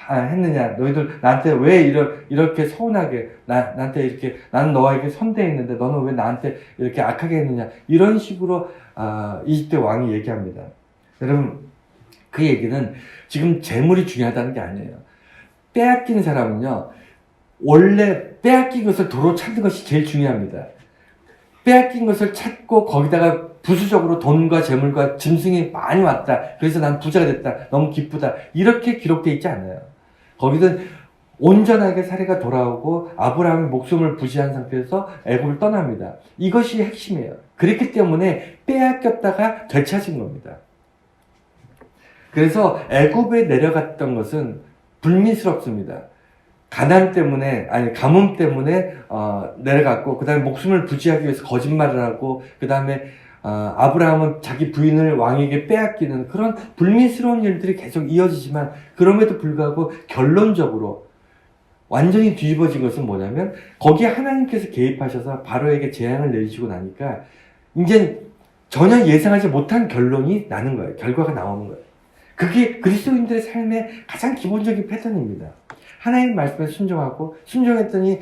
했느냐? 너희들 나한테 왜 이렇게 서운하게 나한테 이렇게 나는 너에게 선대했는데 너는 왜 나한테 이렇게 악하게 했느냐? 이런 식으로 이집트 왕이 얘기합니다. 여러분, 그 얘기는 지금 재물이 중요하다는 게 아니에요. 빼앗긴 사람은요, 원래 빼앗긴 것을 도로 찾는 것이 제일 중요합니다. 빼앗긴 것을 찾고 거기다가 부수적으로 돈과 재물과 짐승이 많이 왔다. 그래서 난 부자가 됐다. 너무 기쁘다. 이렇게 기록되어 있지 않아요. 거기는 온전하게 사례가 돌아오고 아브라함이 목숨을 부지한 상태에서 애굽을 떠납니다. 이것이 핵심이에요. 그렇기 때문에 빼앗겼다가 되찾은 겁니다. 그래서 애굽에 내려갔던 것은 불미스럽습니다. 가문 때문에 내려갔고 그 다음에 목숨을 부지하기 위해서 거짓말을 하고 그 다음에 아브라함은 자기 부인을 왕에게 빼앗기는 그런 불미스러운 일들이 계속 이어지지만 그럼에도 불구하고 결론적으로 완전히 뒤집어진 것은 뭐냐면 거기에 하나님께서 개입하셔서 바로에게 재앙을 내리시고 나니까 이제 전혀 예상하지 못한 결론이 나는 거예요. 결과가 나오는 거예요. 그게 그리스도인들의 삶의 가장 기본적인 패턴입니다. 하나님 말씀에 순종했더니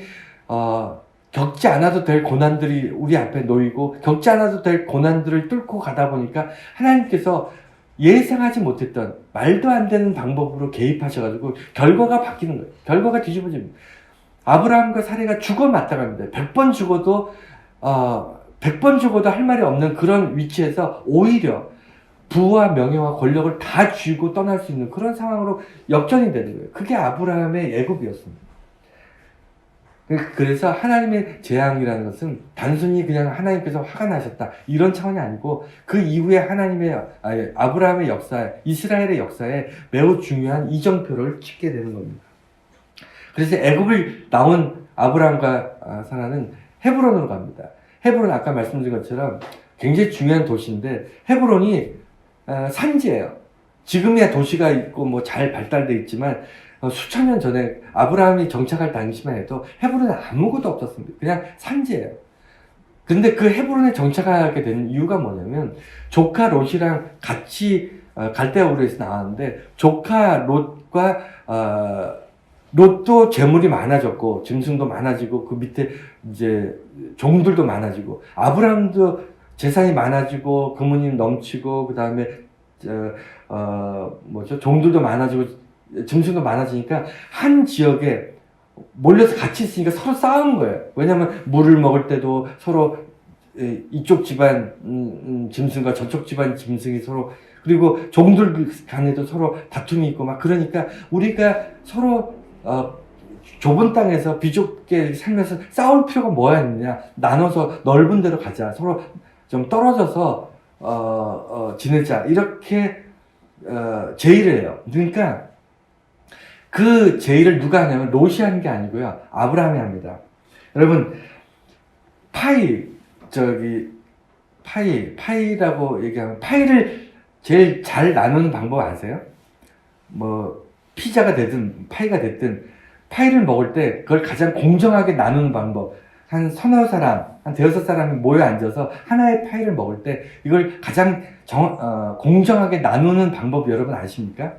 겪지 않아도 될 고난들이 우리 앞에 놓이고 겪지 않아도 될 고난들을 뚫고 가다 보니까 하나님께서 예상하지 못했던 말도 안 되는 방법으로 개입하셔가지고 결과가 바뀌는 거예요. 결과가 뒤집어집니다. 아브라함과 사례가 죽어 마땅합니다. 100번 죽어도 할 말이 없는 그런 위치에서 오히려 부와 명예와 권력을 다 쥐고 떠날 수 있는 그런 상황으로 역전이 되는 거예요. 그게 아브라함의 애굽이었습니다. 그래서 하나님의 재앙이라는 것은 단순히 그냥 하나님께서 화가 나셨다 이런 차원이 아니고 그 이후에 아브라함의 역사에, 이스라엘의 역사에 매우 중요한 이정표를 찍게 되는 겁니다. 그래서 애굽을 나온 아브라함과 사라는 헤브론으로 갑니다. 헤브론 아까 말씀드린 것처럼 굉장히 중요한 도시인데 헤브론이 산지예요. 지금이야 도시가 있고 뭐 잘 발달되어 있지만 수천 년 전에 아브라함이 정착할 당시만 해도 헤브론에 아무것도 없었습니다. 그냥 산지예요. 근데 그 헤브론에 정착하게 된 이유가 뭐냐면 조카 롯이랑 같이 갈대아우르에서 나왔는데 조카 롯과 롯도 재물이 많아졌고 짐승도 많아지고 그 밑에 이제 종들도 많아지고 아브라함도 재산이 많아지고 금은이 넘치고 그 다음에 종들도 많아지고 짐승도 많아지니까 한 지역에 몰려서 같이 있으니까 서로 싸우는 거예요. 왜냐하면 물을 먹을 때도 서로 이쪽 집안 짐승과 저쪽 집안 짐승이 서로 그리고 종들 간에도 서로 다툼이 있고 막 그러니까 우리가 서로 좁은 땅에서 비좁게 살면서 싸울 필요가 뭐야 있느냐 나눠서 넓은 데로 가자 서로 좀 떨어져서 지내자 이렇게 제의를 해요. 그러니까 그 제의를 누가 하냐면 롯이 하는 게 아니고요. 아브라함이 합니다. 여러분 파이라고 얘기하면 파이를 제일 잘 나누는 방법 아세요? 뭐 피자가 되든 파이가 됐든 파이를 먹을 때 그걸 가장 공정하게 나누는 방법 한 서너 사람, 한 대여섯 사람이 모여 앉아서 하나의 파이를 먹을 때 이걸 가장 공정하게 나누는 방법 여러분 아십니까?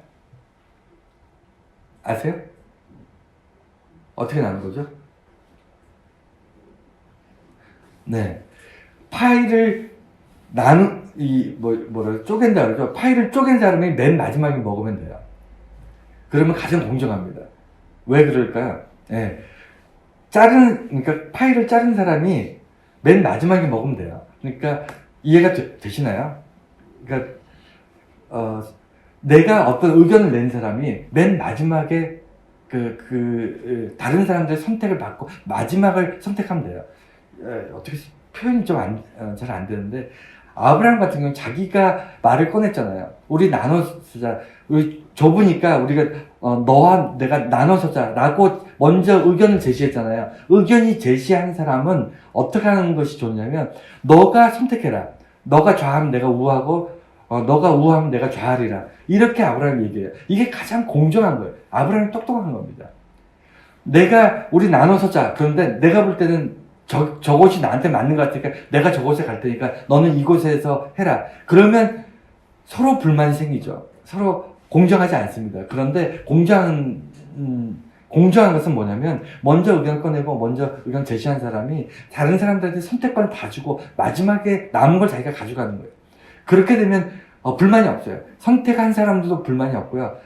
아세요? 어떻게 나눈 거죠? 네. 파이를 쪼갠다 그러죠? 파이를 쪼갠 사람이 맨 마지막에 먹으면 돼요. 그러면 가장 공정합니다. 왜 그럴까요? 네. 그러니까 파이를 자른 사람이 맨 마지막에 먹으면 돼요. 그러니까 이해가 되시나요? 그러니까 내가 어떤 의견을 낸 사람이 맨 마지막에 다른 사람들의 선택을 받고 마지막을 선택하면 돼요. 어떻게 표현이 좀 잘 안 되는데, 아브라함 같은 경우는 자기가 말을 꺼냈잖아요. 우리 나눠 쓰자. 우리 좁으니까 우리가 너와 내가 나눠서 자라고 먼저 의견을 제시했잖아요. 의견이 제시한 사람은 어떻게 하는 것이 좋냐면, 너가 선택해라. 너가 좌하면 내가 우하고 너가 우하면 내가 좌하리라. 이렇게 아브라함이 얘기해요. 이게 가장 공정한 거예요. 아브라함이 똑똑한 겁니다. 우리 나눠서 자. 그런데 내가 볼 때는 저곳이 나한테 맞는 것 같으니까 내가 저곳에 갈 테니까 너는 이곳에서 해라. 그러면 서로 불만이 생기죠. 서로 공정하지 않습니다. 그런데 공정한 것은 뭐냐면, 먼저 의견 꺼내고 먼저 의견 제시한 사람이 다른 사람들한테 선택권을 다 주고 마지막에 남은 걸 자기가 가져가는 거예요. 그렇게 되면 불만이 없어요. 선택한 사람도 불만이 없고요.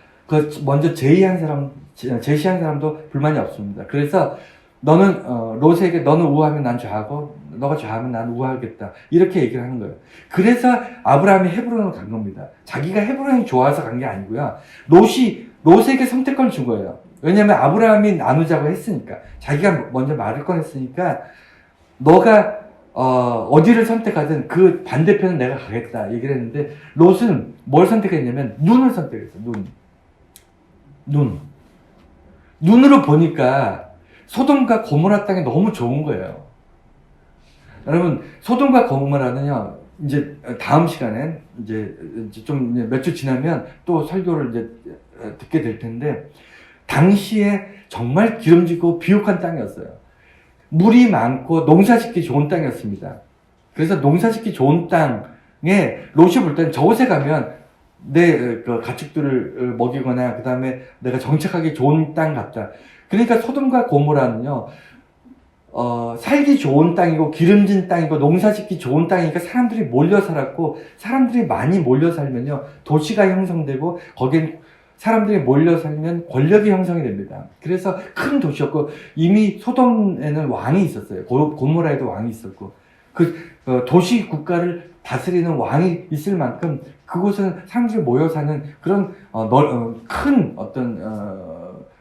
먼저 제시한 사람도 불만이 없습니다. 그래서 너는 롯에게 너는 우하면 난 좌하고 너가 좌하면 난 우하겠다, 이렇게 얘기를 하는 거예요. 그래서 아브라함이 헤브론으로 간 겁니다. 자기가 헤브론이 좋아서 간 게 아니고요. 롯에게 선택권을 준 거예요. 왜냐하면 아브라함이 나누자고 했으니까, 자기가 먼저 말을 꺼냈으니까 너가 어디를 선택하든 그 반대편은 내가 가겠다 얘기를 했는데, 롯은 뭘 선택했냐면 눈을 선택했어요. 눈으로 보니까 소돔과 고모라 땅이 너무 좋은 거예요. 여러분, 소돔과 고모라는요, 이제 다음 시간엔 이제 좀 몇 주 지나면 또 설교를 이제 듣게 될 텐데, 당시에 정말 기름지고 비옥한 땅이었어요. 물이 많고 농사짓기 좋은 땅이었습니다. 그래서 농사짓기 좋은 땅에 롯이 볼 때는 저곳에 가면 내 가축들을 먹이거나 그 다음에 내가 정착하기 좋은 땅 같다. 그러니까 소돔과 고모라는요, 살기 좋은 땅이고 기름진 땅이고 농사짓기 좋은 땅이니까 사람들이 몰려 살았고, 사람들이 많이 몰려 살면요 도시가 형성되고, 거긴 사람들이 몰려 살면 권력이 형성이 됩니다. 그래서 큰 도시였고, 이미 소돔에는 왕이 있었어요. 고모라에도 왕이 있었고, 도시 국가를 다스리는 왕이 있을 만큼 그곳은 사람들이 모여 사는 그런 큰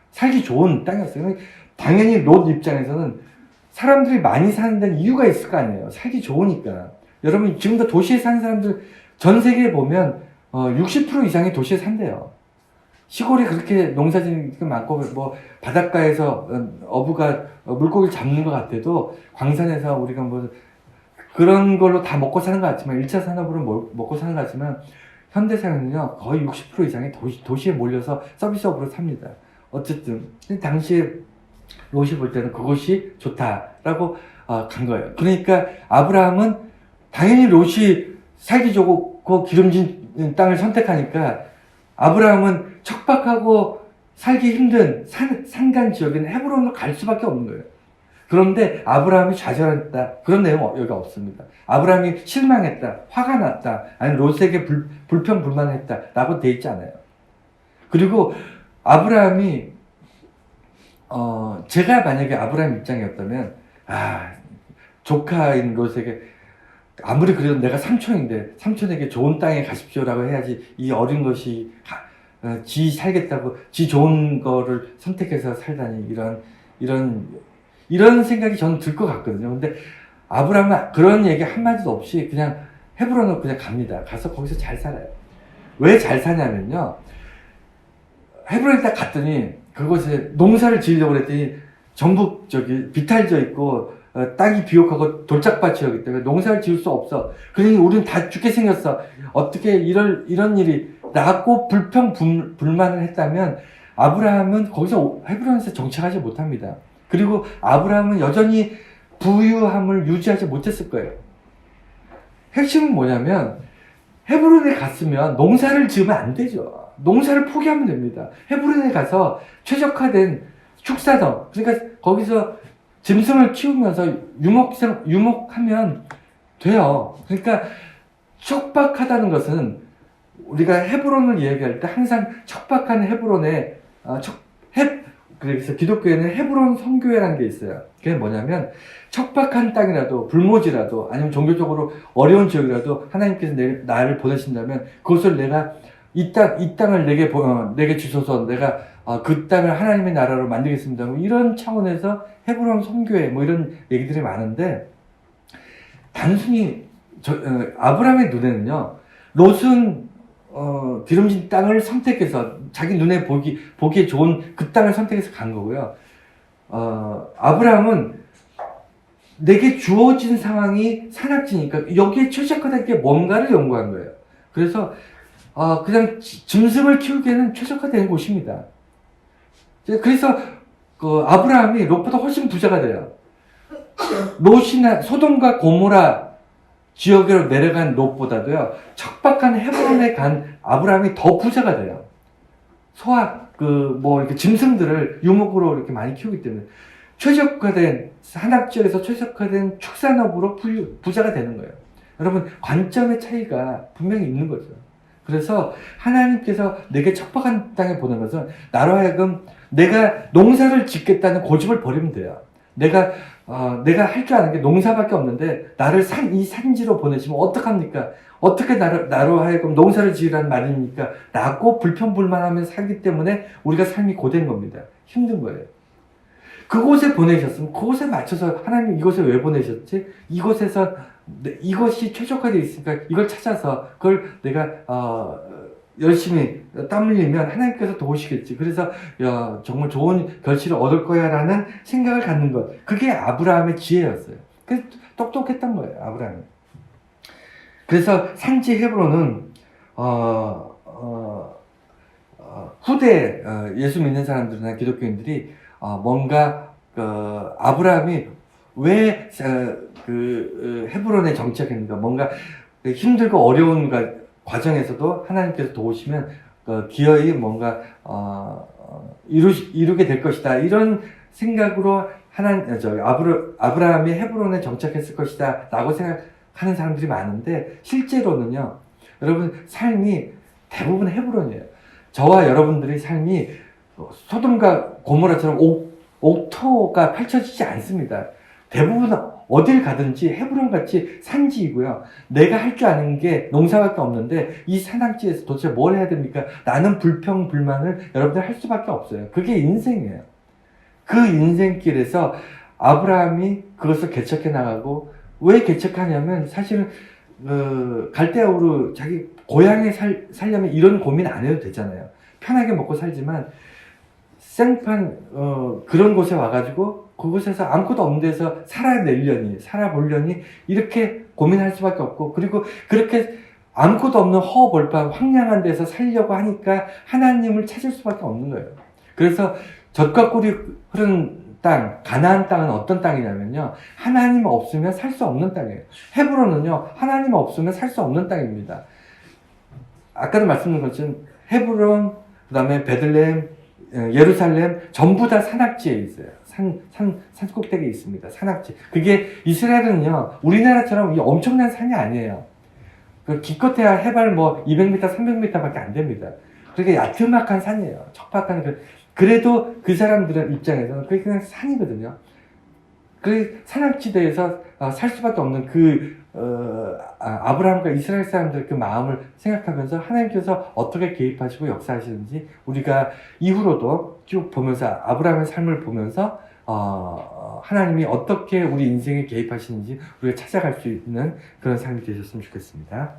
살기 좋은 땅이었어요. 당연히 롯 입장에서는 사람들이 많이 사는 데는 이유가 있을 거 아니에요. 살기 좋으니까. 여러분, 지금도 도시에 사는 사람들 전 세계에 보면 60% 이상이 도시에 산대요. 시골이 그렇게 농사짓는 게 많고, 뭐 바닷가에서 어부가 물고기를 잡는 것 같아도 광산에서 우리가 뭐 그런 걸로 다 먹고 사는 것 같지만, 1차 산업으로 먹고 사는 것 같지만, 현대사회는요 거의 60% 이상이 도시에 몰려서 서비스업으로 삽니다. 어쨌든 당시에 롯이 볼 때는 그것이 좋다라고 간 거예요. 그러니까 아브라함은 당연히 롯이 살기 좋고 기름진 땅을 선택하니까, 아브라함은 척박하고 살기 힘든 산간 지역인 헤브론으로 갈 수밖에 없는 거예요. 그런데 아브라함이 좌절했다, 그런 내용 여기 없습니다. 아브라함이 실망했다, 화가 났다, 아니면 롯에게 불평불만했다 라고 돼 있지 않아요. 그리고 아브라함이 제가 만약에 아브라함 입장이었다면, 조카인 롯에게 아무리 그래도 내가 삼촌인데 삼촌에게 좋은 땅에 가십시오라고 해야지, 이 어린 것이 지 살겠다고 지 좋은 거를 선택해서 살다니, 이런 생각이 저는 들 것 같거든요. 근데 아브라함은 그런 얘기 한마디도 없이 그냥 헤브론으로 그냥 갑니다. 가서 거기서 잘 살아요. 왜 잘 사냐면요, 헤브론에 딱 갔더니 그곳에 농사를 지으려고 그랬더니 전부 비탈져 있고 땅이 비옥하고 돌짝밭이었기 때문에 농사를 지을 수 없어. 그러니 우리는 다 죽게 생겼어. 어떻게 이런 일이 라고 불만을 했다면, 아브라함은 거기서 헤브론에서 정착하지 못합니다. 그리고 아브라함은 여전히 부유함을 유지하지 못했을 거예요. 핵심은 뭐냐면, 헤브론에 갔으면 농사를 지으면 안 되죠. 농사를 포기하면 됩니다. 헤브론에 가서 최적화된 축사성, 그러니까 거기서 짐승을 키우면서 유목하면 돼요. 그러니까 척박하다는 것은, 우리가 헤브론을 이야기할 때 항상 척박한 헤브론에 그래서 기독교에는 헤브론 선교회라는 게 있어요. 그게 뭐냐면 척박한 땅이라도 불모지라도 아니면 종교적으로 어려운 지역이라도 하나님께서 나를 보내신다면 그것을 내가 이 땅을 내게 주소서 내가 그 땅을 하나님의 나라로 만들겠습니다. 뭐 이런 차원에서 헤브론 선교회 뭐 이런 얘기들이 많은데 단순히 아브라함의 눈에는요 롯은 기름진 땅을 선택해서 자기 눈에 보기에 좋은 그 땅을 선택해서 간 거고요. 아브라함은 내게 주어진 상황이 산악지니까 여기에 최적화된 게 뭔가를 연구한 거예요. 그래서 그냥 짐승을 키우기에는 최적화된 곳입니다. 그래서 아브라함이 롯보다 훨씬 부자가 돼요. 롯이나 소돔과 고모라 지역으로 내려간 롯보다도요 척박한 헤브론에 간 아브라함이 더 부자가 돼요. 소와 이렇게 짐승들을 유목으로 이렇게 많이 키우기 때문에 최적화된 산악지역에서 최적화된 축산업으로 부자가 되는 거예요. 여러분 관점의 차이가 분명히 있는 거죠. 그래서 하나님께서 내게 척박한 땅에 보낸 것은 나로 하여금 내가 농사를 짓겠다는 고집을 버리면 돼요. 내가 할 줄 아는 게 농사밖에 없는데 나를 이 산지로 보내시면 어떡합니까? 어떻게 나로 하여금 농사를 지으라는 말입니까? 라고 불평불만하면서 살기 때문에 우리가 삶이 고된 겁니다. 힘든 거예요. 그곳에 보내셨으면 그곳에 맞춰서 하나님 이곳에 왜 보내셨지? 이곳에서 이것이 최적화되어 있으니까 이걸 찾아서 그걸 내가 열심히 땀 흘리면 하나님께서 도우시겠지. 그래서 정말 좋은 결실을 얻을 거야 라는 생각을 갖는 것. 그게 아브라함의 지혜였어요. 그래서 똑똑했던 거예요. 아브라함이. 그래서 산지 헤브론은 후대 예수 믿는 사람들이나 기독교인들이 뭔가 아브라함이 왜 헤브론에 정착했는가 뭔가 힘들고 어려운 과정에서도 하나님께서 도우시면 기어이 뭔가 이루게 될 것이다 이런 생각으로 아브라함이 헤브론에 정착했을 것이다 라고 생각하는 사람들이 많은데 실제로는요 여러분 삶이 대부분 헤브론이에요. 저와 여러분들의 삶이 소돔과 고모라처럼 옥토가 펼쳐지지 않습니다. 대부분 어딜 가든지 헤브론같이 산지이고요. 내가 할 줄 아는 게 농사밖에 없는데 이 산악지에서 도대체 뭘 해야 됩니까? 나는 불평불만을 여러분들 할 수밖에 없어요. 그게 인생이에요. 그 인생길에서 아브라함이 그것을 개척해 나가고 왜 개척하냐면 사실은 갈대아우르 자기 고향에 살려면 이런 고민 안 해도 되잖아요. 편하게 먹고 살지만 생판 그런 곳에 와가지고 그곳에서 아무것도 없는 데서 살아보려니 이렇게 고민할 수밖에 없고 그리고 그렇게 아무것도 없는 허벌판 황량한 데서 살려고 하니까 하나님을 찾을 수밖에 없는 거예요. 그래서 젖과 꿀이 흐르는 땅, 가나안 땅은 어떤 땅이냐면요 하나님 없으면 살 수 없는 땅이에요. 헤브론은요 하나님 없으면 살 수 없는 땅입니다. 아까도 말씀드린 것처럼 헤브론, 그 다음에 베들레헴, 예루살렘 전부 다 산악지에 있어요. 산 꼭대기에 있습니다. 산악지. 그게 이스라엘은요 우리나라처럼 엄청난 산이 아니에요. 기껏해야 해발 200m, 300m 밖에 안 됩니다. 그렇게 야트막한 산이에요. 척박한 그래도 그 사람들의 입장에서는 그게 그냥 산이거든요. 그 산악지대에서 살 수밖에 없는 아브라함과 이스라엘 사람들의 그 마음을 생각하면서 하나님께서 어떻게 개입하시고 역사하시는지 우리가 이후로도 쭉 보면서 아브라함의 삶을 보면서 하나님이 어떻게 우리 인생에 개입하시는지 우리가 찾아갈 수 있는 그런 삶이 되셨으면 좋겠습니다.